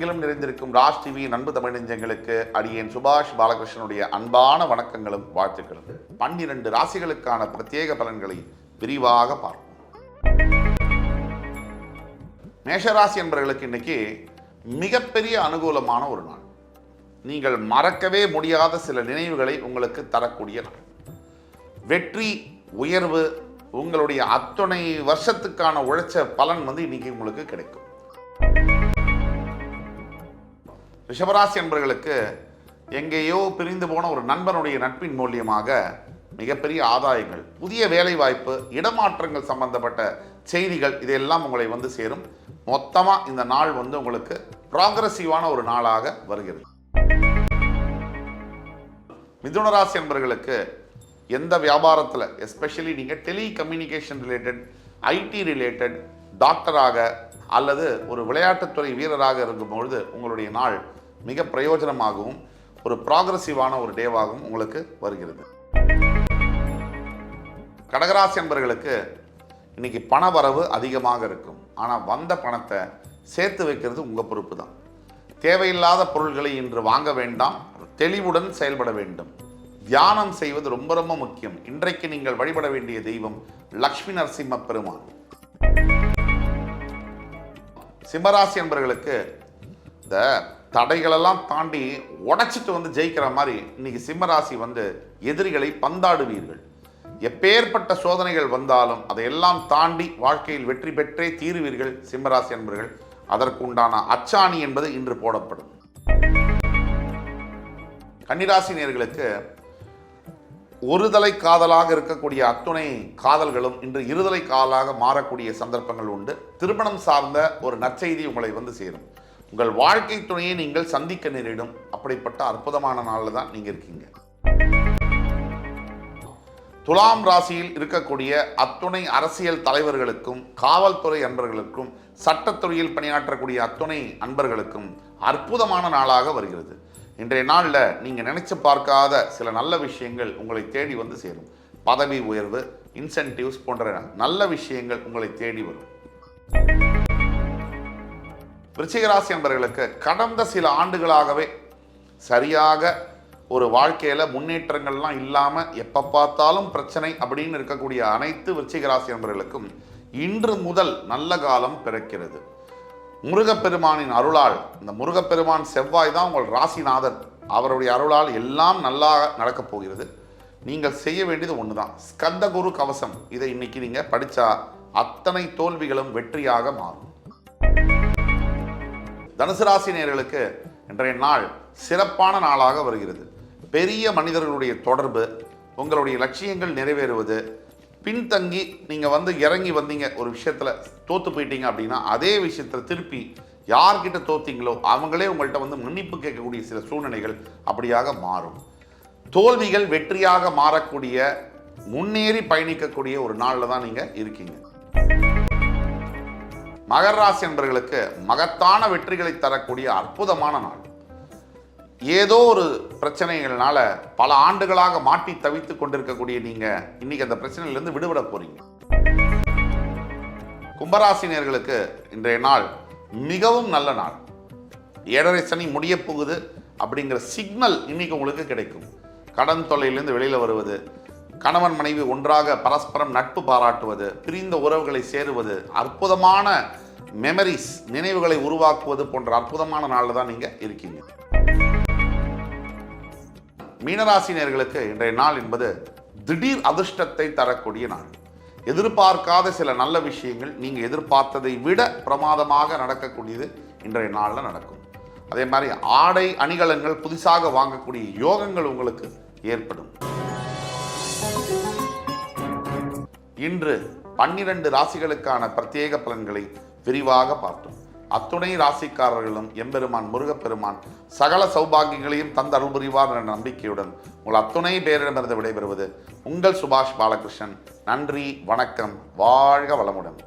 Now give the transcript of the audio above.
உலகெங்கிலும் நிறைந்திருக்கும் ராஜ் டிவி அன்பு தமிழ் நெஞ்சங்களுக்கு அடியேன் சுபாஷ் பாலகிருஷ்ணனுடைய அன்பான வணக்கங்களும் வாழ்த்துக்களும். 12 ராசிகளுக்கான பிரத்யேக பலன்களை விரிவாக பார்ப்போம். மேஷராசி என்பவர்களுக்கு இன்னைக்கு மிகப்பெரிய அனுகூலமான ஒரு நாள். நீங்கள் மறக்கவே முடியாத சில நினைவுகளை உங்களுக்கு தரக்கூடிய நாள். வெற்றி, உயர்வு, உங்களுடைய அத்தனை வருஷத்துக்கான உழைச்ச பலன் இன்னைக்கு உங்களுக்கு கிடைக்கும். ரிஷபராசி என்பவர்களுக்கு எங்கேயோ பிரிந்து போன ஒரு நண்பனுடைய நட்பின் மூலியமாக மிகப்பெரிய ஆதாயங்கள், புதிய வேலை வாய்ப்பு, இடமாற்றங்கள் சம்பந்தப்பட்ட செய்திகள் இதெல்லாம் உங்களை சேரும். மொத்தமாக இந்த நாள் உங்களுக்கு ப்ராக்ரஸிவான ஒரு நாளாக வருகிறது. மிதுன ராசி என்பவர்களுக்கு எந்த வியாபாரத்தில், எஸ்பெஷலி நீங்கள் டெலிகம்யூனிகேஷன் ரிலேட்டட், ஐடி ரிலேட்டட், டாக்டராக அல்லது ஒரு விளையாட்டுத்துறை வீரராக இருக்கும்பொழுது உங்களுடைய நாள் மிக பிரயோஜனமாகவும் ஒரு ப்ராக்ரஸிவான ஒரு டேவாகவும் உங்களுக்கு வருகிறது. கடகராசி என்பவர்களுக்கு இன்னைக்கு பண வரவு அதிகமாக இருக்கும். ஆனால் வந்த பணத்தை சேர்த்து வைக்கிறது உங்கள் பொறுப்பு தான். தேவையில்லாத பொருள்களை இன்று வாங்க வேண்டாம், தெளிவுடன் செயல்பட வேண்டும். தியானம் செய்வது ரொம்ப ரொம்ப முக்கியம். இன்றைக்கு நீங்கள் வழிபட வேண்டிய தெய்வம் லக்ஷ்மி நரசிம்ம பெருமான். சிம்மராசி என்பவர்களுக்கு இந்த தடைகளெல்லாம் தாண்டி உடைச்சிட்டு ஜெயிக்கிற மாதிரி இன்னைக்கு சிம்மராசி எதிரிகளை பந்தாடுவீர்கள். எப்பேற்பட்ட சோதனைகள் வந்தாலும் அதையெல்லாம் தாண்டி வாழ்க்கையில் வெற்றி பெற்றே தீருவீர்கள் சிம்மராசி என்பவர்கள். அதற்கு உண்டான அச்சாணி என்பது இன்று போடப்படும். கன்னிராசி நேயர்களுக்கு ஒருதலை காதலாக இருக்கக்கூடிய அத்துணை காதல்களும் இன்று இருதலை காதலாக மாறக்கூடிய சந்தர்ப்பங்கள் உண்டு. திருமணம் சார்ந்த ஒரு நற்செய்தி உங்களை சேரும். உங்கள் வாழ்க்கை துணையை நீங்கள் சந்திக்க நேரிடும். அப்படிப்பட்ட அற்புதமான நாளில் தான் நீங்கள் இருக்கீங்க. துலாம் ராசியில் இருக்கக்கூடிய அத்துணை அரசியல் தலைவர்களுக்கும், காவல்துறை அன்பர்களுக்கும், சட்டத்துறையில் பணியாற்றக்கூடிய அத்துணை அன்பர்களுக்கும் அற்புதமான நாளாக வருகிறது. இன்றைய நாளில் நீங்கள் நினைச்சு பார்க்காத சில நல்ல விஷயங்கள் உங்களை தேடி சேரும். பதவி உயர்வு, இன்சென்டிவ்ஸ் போன்ற நல்ல விஷயங்கள் உங்களை தேடி வரும். விருச்சிகராசி என்பவர்களுக்கு கடந்த சில ஆண்டுகளாகவே சரியாக ஒரு வாழ்க்கையில் முன்னேற்றங்கள்லாம் இல்லாமல் எப்போ பார்த்தாலும் பிரச்சனை அப்படின்னு இருக்கக்கூடிய அனைத்து விருச்சிகராசி என்பவர்களுக்கும் இன்று முதல் நல்ல காலம் பிறக்கிறது. முருகப்பெருமானின் அருளால், இந்த முருகப்பெருமான் செவ்வாய் தான் உங்கள் ராசிநாதர், அவருடைய அருளால் எல்லாம் நல்லா நடக்கப் போகிறது. நீங்கள் செய்ய வேண்டியது ஒன்று தான், ஸ்கந்த குரு கவசம். இதை இன்னைக்கு நீங்கள் படித்தா அத்தனை தோல்விகளும் வெற்றியாக மாறும். தனுசு ராசி நேயர்களுக்கு இன்றைய நாள் சிறப்பான நாளாக வருகிறது. பெரிய மனிதர்களுடைய தொடர்பு, உங்களுடைய லட்சியங்கள் நிறைவேறுவது, பின்தங்கி நீங்கள் இறங்கி வந்தீங்க, ஒரு விஷயத்தில் தோற்று போயிட்டீங்க அப்படின்னா அதே விஷயத்தில் திருப்பி யார்கிட்ட தோத்தீங்களோ அவங்களே உங்கள்கிட்ட மன்னிப்பு கேட்கக்கூடிய சில சூழ்நிலைகள் அப்படியாக மாறும். தோல்விகள் வெற்றியாக மாறக்கூடிய, முன்னேறி பயணிக்கக்கூடிய ஒரு நாளில் தான் நீங்கள் இருக்கீங்க. மகர ராசி என்பவர்களுக்கு மகத்தான வெற்றிகளை தரக்கூடிய அற்புதமான நாள். ஏதோ ஒரு பிரச்சனைகள்னால பல ஆண்டுகளாக மாட்டி தவித்து கொண்டிருக்கக்கூடிய நீங்கள் இன்னைக்கு அந்த பிரச்சனையிலிருந்து விடுபட போறீங்க. கும்பராசினியர்களுக்கு இன்றைய நாள் மிகவும் நல்ல நாள். 7.5 சனி முடிய போகுது அப்படிங்கிற சிக்னல் இன்னைக்கு உங்களுக்கு கிடைக்கும். கடன் தொல்லையிலிருந்து வெளியில் வருவது, கணவன் மனைவி ஒன்றாக பரஸ்பரம் நட்பு பாராட்டுவது, பிரிந்த உறவுகளை சேருவது, அற்புதமான மெமரிஸ், நினைவுகளை உருவாக்குவது போன்ற அற்புதமான நாளில் தான் நீங்கள் இருக்கீங்க. மீனராசினியர்களுக்கு இன்றைய நாள் என்பது திடீர் அதிர்ஷ்டத்தை தரக்கூடிய நாள். எதிர்பார்க்காத சில நல்ல விஷயங்கள் நீங்கள் எதிர்பார்த்ததை விட பிரமாதமாக நடக்கக்கூடியது இன்றைய நாளில் நடக்கும். அதே மாதிரி ஆடை அணிகலன்கள் புதுசாக வாங்கக்கூடிய யோகங்கள் உங்களுக்கு ஏற்படும். இன்று 12 ராசிகளுக்கான பிரத்யேக பலன்களை விரிவாக பார்த்தோம். அத்துணை ராசிக்காரர்களும் எம்பெருமான் முருகப்பெருமான் சகல சௌபாகியங்களையும் தந்த அருள் புரிவார் என்ற நம்பிக்கையுடன் உங்கள் அத்துணை பேரிடமிருந்து விடைபெறுவது உங்கள் சுபாஷ் பாலகிருஷ்ணன். நன்றி, வணக்கம், வாழ்க வளமுடன்.